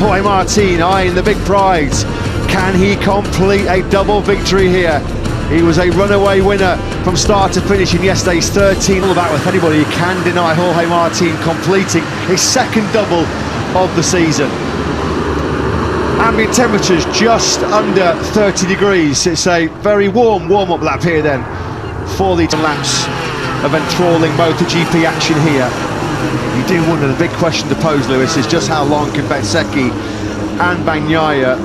Jorge Martin eyeing the big prize. Can he complete a double victory here? He was a runaway winner from start to finish in yesterday's 13. All about with anybody, you can deny Jorge Martin completing his second double of the season. Ambient temperatures just under 30 degrees. It's a very warm up lap here then for the laps of enthralling MotoGP action here. You do wonder, the big question to pose, Lewis, is just how long can Bezzecchi and Bagnaia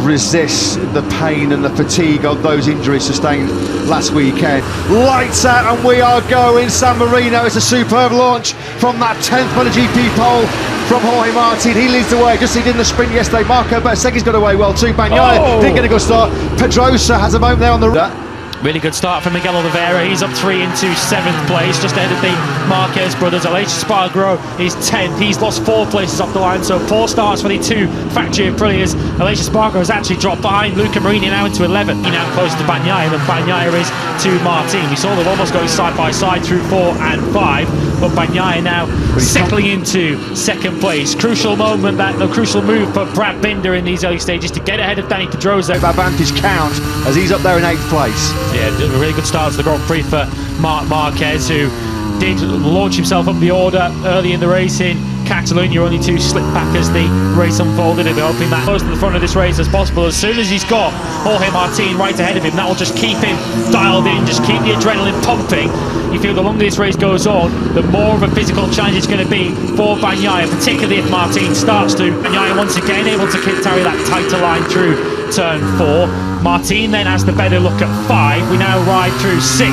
resist the pain and the fatigue of those injuries sustained last weekend. Lights out and we are going. San Marino. It's a superb launch from that 10th MotoGP pole from Jorge Martin. He leads the way just as he did in the sprint yesterday. Marco Bezzecchi's got away well too. Bagnaia didn't get a good start. Pedrosa has a moment there on the really good start from Miguel Oliveira. He's up 3 into 7th place, just ahead of the Marquez brothers. Aleix Espargaro is 10th. He's lost 4 places off the line, so 4 starts for the 2 factory Aprilias. Aleix Espargaro has actually dropped behind Luca Marini now into 11th. He now close to Bagnaia than Bagnaia is to Martin. We saw them almost going side by side through 4 and 5, but Bagnaia now settling into 2nd place. Crucial moment, the crucial move for Brad Binder in these early stages to get ahead of Dani Pedrosa. Advantage count as he's up there in 8th place. Yeah, a really good start to the Grand Prix for Marquez, who did launch himself up the order early in the race in Catalonia, only to slip back as the race unfolded. He'll be hoping that close to the front of this race as possible. As soon as he's got Jorge Martin right ahead of him, that will just keep him dialed in, just keep the adrenaline pumping. You feel the longer this race goes on, the more of a physical challenge it's going to be for Bagnaia, particularly if Martin starts to. Bagnaia once again able to carry that tighter line through turn 4. Martin then has the better look at 5. We now ride through 6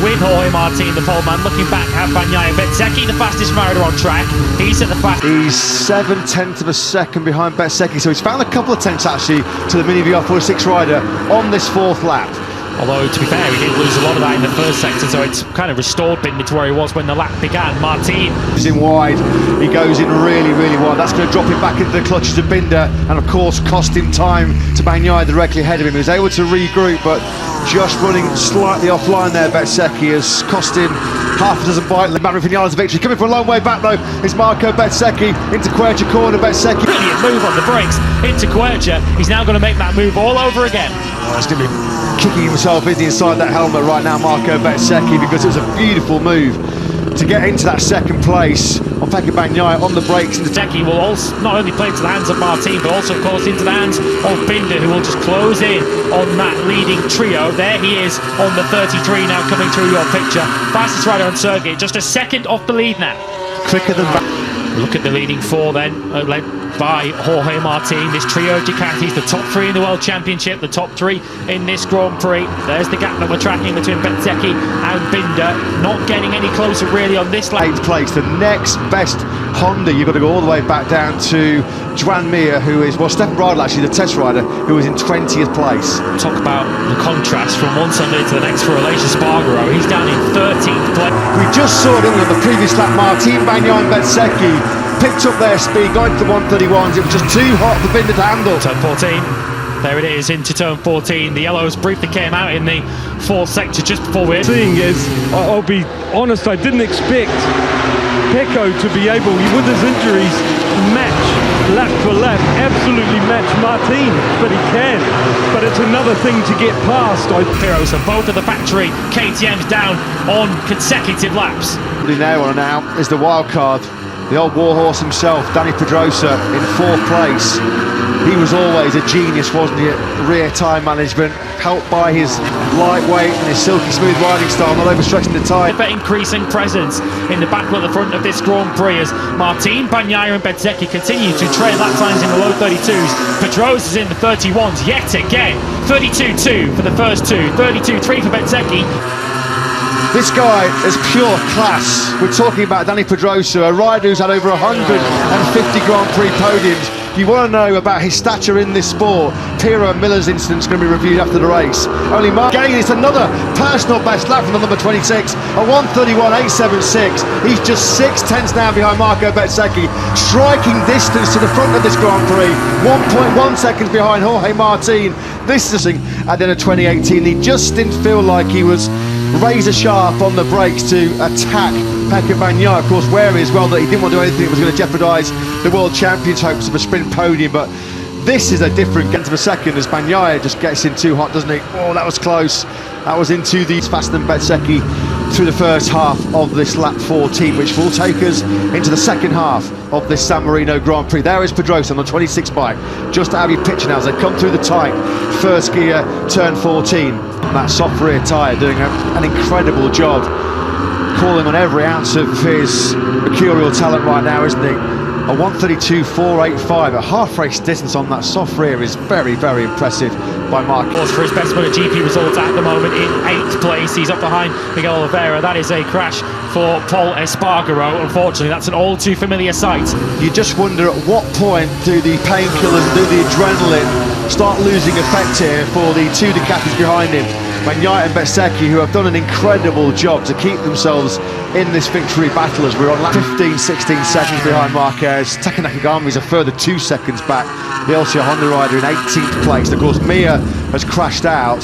with Jorge Martin, the pole man, looking back at Bagnaia. Bezzecchi, the fastest rider on track. He's at the fastest. He's 7/10 of a second behind Bezzecchi, so he's found a couple of tenths actually to the Mini VR46 rider on this 4th lap. Although, to be fair, he did lose a lot of that in the first sector, so it's kind of restored Binder to where he was when the lap began. Martin He's in wide, he goes in really wide. That's going to drop him back into the clutches of Binder and of course cost him time to Bagnaia directly ahead of him. He was able to regroup, but just running slightly offline there. Bezzecchi has cost him half a dozen bite. Maverick Vinales victory. Coming from a long way back though is Marco Bezzecchi into Quercia corner. Bezzecchi. Brilliant move on the brakes into Quercia. He's now going to make that move all over again. He's going to be kicking himself inside that helmet right now, Marco Bezzecchi, because it was a beautiful move to get into that 2nd place on Pecco Bagnaia on the brakes. And Bezzecchi will also not only play into the hands of Martin, but also of course into the hands of Binder, who will just close in on that leading trio. There he is on the 33 now, coming through your picture. Fastest rider on circuit, just a second off the lead now. Quicker than Look at the leading 4 then, led by Jorge Martin. This trio of Ducatis, the top 3 in the World Championship, the top 3 in this Grand Prix. There's the gap that we're tracking between Bezzecchi and Binder. Not getting any closer really on this lap. 8th place, the next best Honda. You've got to go all the way back down to Joan Mir, who is, well, Stefan Bradl actually, the test rider, who was in 20th place. Talk about the contrast from one Sunday to the next for Aleix Espargaro. He's down in 13th place. We just saw, didn't we, on the previous lap, Martin Bagnaia and Bezzecchi picked up their speed, going to the 131s. It was just too hot for Binder to handle. Turn 14. There it is, into turn 14. The yellows briefly came out in the 4th sector just before we're seeing is, I'll be honest, I didn't expect Pecco to be able, with his injuries, match lap for lap, absolutely match Martin, but he can. But it's another thing to get past. Heroes of both of the factory KTMs down on consecutive laps. Now is the wild card. The old warhorse himself, Dani Pedrosa, in 4th place. He was always a genius, wasn't he, at rear tyre management, helped by his lightweight and his silky smooth riding style, not overstretching the tyre. Increasing presence in the back at the front of this Grand Prix as Martin, Bagnaia and Bezzecchi continue to trade lap times in the low 32s. Pedrosa is in the 31s yet again. 32.2 for the first 2, 32.3 for Bezzecchi. This guy is pure class. We're talking about Dani Pedrosa, a rider who's had over 150 Grand Prix podiums. If you want to know about his stature in this sport, Piero and Miller's incident's going to be reviewed after the race. Only again, it's another personal best lap from the number 26, a 1:31.876. He's just 6/10 now behind Marco Bezzecchi, striking distance to the front of this Grand Prix, 1.1 seconds behind Jorge Martin. This is at the end of 2018. He just didn't feel like he was razor sharp on the brakes to attack Pecco Bagnaia. Of course, wary as well that he didn't want to do anything that was going to jeopardise the world champions' hopes of a sprint podium. But this is a different get to the second as Bagnaia just gets in too hot, doesn't he? Oh, that was close. That was into the faster than Bezzecchi through the first half of this lap 14, which will take us into the second half of this San Marino Grand Prix. There is Pedrosa on the 26 bike, just out of your picture now as they come through the tight first gear, turn 14. That soft rear tyre doing an incredible job, calling on every ounce of his mercurial talent right now, isn't he? A 1:32.485, a half race distance on that soft rear is very, very impressive by Mark. For his best MotoGP results at the moment in 8th place. He's up behind Miguel Oliveira. That is a crash for Paul Espargaro. Unfortunately, that's an all too familiar sight. You just wonder at what point do the painkillers, do the adrenaline start losing effect here for the two Ducatis behind him, Bagnaia and Bezzecchi, who have done an incredible job to keep themselves in this victory battle as we're on lap 15, 16 seconds behind Marquez. Taka Nakagami is a further 2 seconds back. The LCR Honda rider in 18th place. Of course, Mir has crashed out.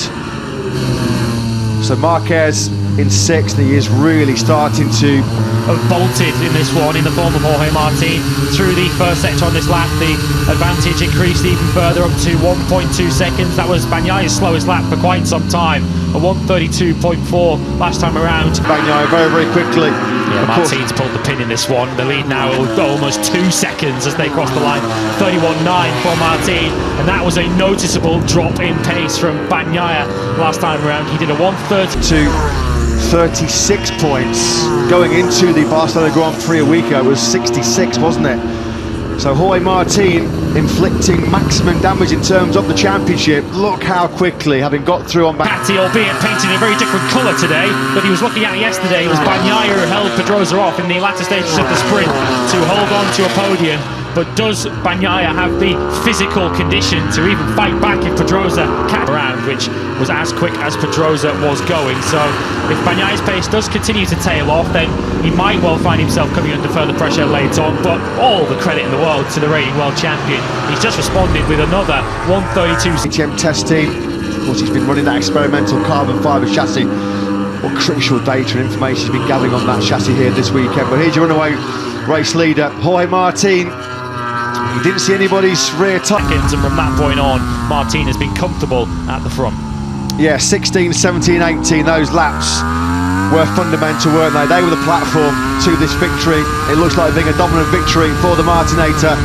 So Marquez in 6th, he is really starting to have bolted in this one in the form of Jorge Martin through the first sector on this lap. The advantage increased even further up to 1.2 seconds. That was Bagnaia's slowest lap for quite some time, a 1:32.4 last time around. Bagnaia very, very quickly. Yeah, Martin's pulled the pin in this one. The lead now almost 2 seconds as they cross the line. 31.9 for Martin, and that was a noticeable drop in pace from Bagnaia last time around. He did a 1:30 36 points going into the Barcelona Grand Prix a week ago. It was 66, wasn't it? So Jorge Martin inflicting maximum damage in terms of the championship. Look how quickly, having got through on Patti, albeit painted in a very different colour today, that he was looking at yesterday. It was Bagnaia who held Pedrosa off in the latter stages of the sprint to hold on to a podium. But does Bagnaia have the physical condition to even fight back if Pedrosa catch around, which was as quick as Pedrosa was going? So if Bagnaia's pace does continue to tail off, then he might well find himself coming under further pressure later on. But all the credit in the world to the reigning world champion. He's just responded with another 1:32. HM testing. Of course, he's been running that experimental carbon fibre chassis. What crucial data and information he's been gathering on that chassis here this weekend. But here's your runaway race leader, Jorge Martin. He didn't see anybody's rear tyre. And from that point on, Martin has been comfortable at the front. Yeah, 16, 17, 18, those laps were fundamental, weren't they? They were the platform to this victory. It looks like being a dominant victory for the Martinator.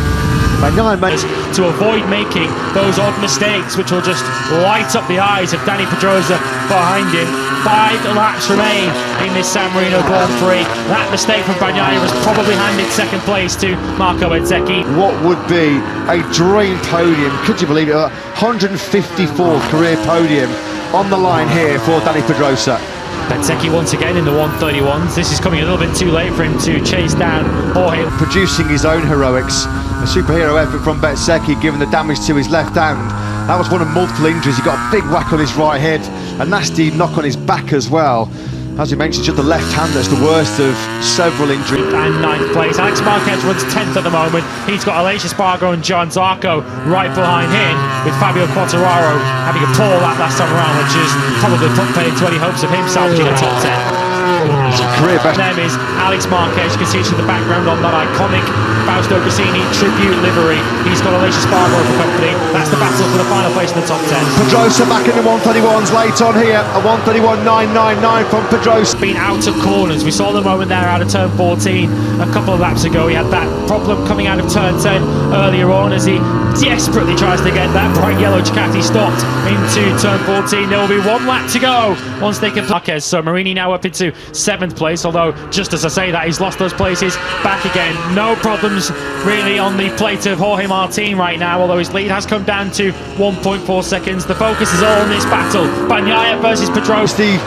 To avoid making those odd mistakes which will just light up the eyes of Dani Pedrosa behind him. 5 laps remain in this San Marino Grand Prix. That mistake from Bagnaia has probably handed second place to Marco Bezzecchi. What would be a dream podium, could you believe it, a 154th career podium on the line here for Dani Pedrosa. Bezzecchi once again in the 1:31s. This is coming a little bit too late for him to chase down Jorge. Producing his own heroics, a superhero effort from Bezzecchi given the damage to his left hand. That was one of multiple injuries. He got a big whack on his right head, a nasty knock on his back as well. As we mentioned, just the left hand that's the worst of several injuries. And 9th place. Alex Marquez runs 10th at the moment. He's got Aleix Espargaro and John Zarco right behind him, with Fabio Quartararo having a poor lap last time around, which is probably put paid to any hopes of him salvaging a top 10. It's a career best. His name is Alex Marquez. You can see to the background on that iconic Fausto Cassini tribute livery. He's got Aleix Espargaro for company. That's the battle for the final place in the top 10. Pedrosa back in the 1:31s late on here. A 1:31.999 from Pedrosa. Been out of corners. We saw the moment there out of turn 14 a couple of laps ago. He had that problem coming out of turn 10 earlier on as he desperately tries to get that bright yellow Ducati stopped into turn 14. There will be 1 lap to go once they can Marquez. So Marini now up into 7th place, although just as I say that, he's lost those places back again. No problems really on the plate of Jorge Martin right now, although his lead has come down to 1.4 seconds. The focus is all on this battle. Bagnaia versus Pedrosa. The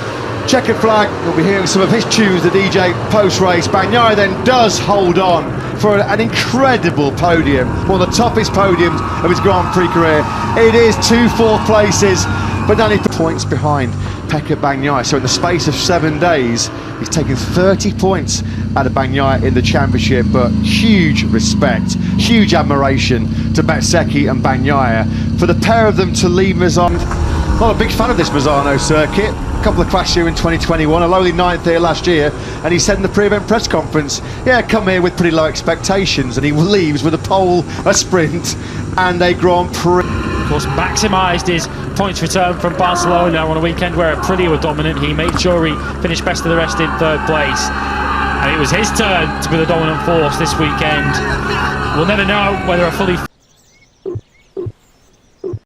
checkered flag, we'll be hearing some of his tunes, the DJ post-race. Bagnaia then does hold on for an incredible podium, one of the toughest podiums of his Grand Prix career. It is 2 4th places, but Dani points behind Pecco Bagnaia. So in the space of 7 days, he's taken 30 points out of Bagnaia in the championship. But huge respect, huge admiration to Bezzecchi and Bagnaia for the pair of them to leave Misano. Not a big fan of this Misano circuit. A couple of crashes here in 2021, a lowly 9th here last year, and he said in the pre-event press conference, yeah, come here with pretty low expectations, and he leaves with a pole, a sprint, and a Grand Prix. Of course, maximised his points return from Barcelona on a weekend where Aprilia were dominant. He made sure he finished best of the rest in 3rd place, and it was his turn to be the dominant force this weekend. We'll never know whether a fully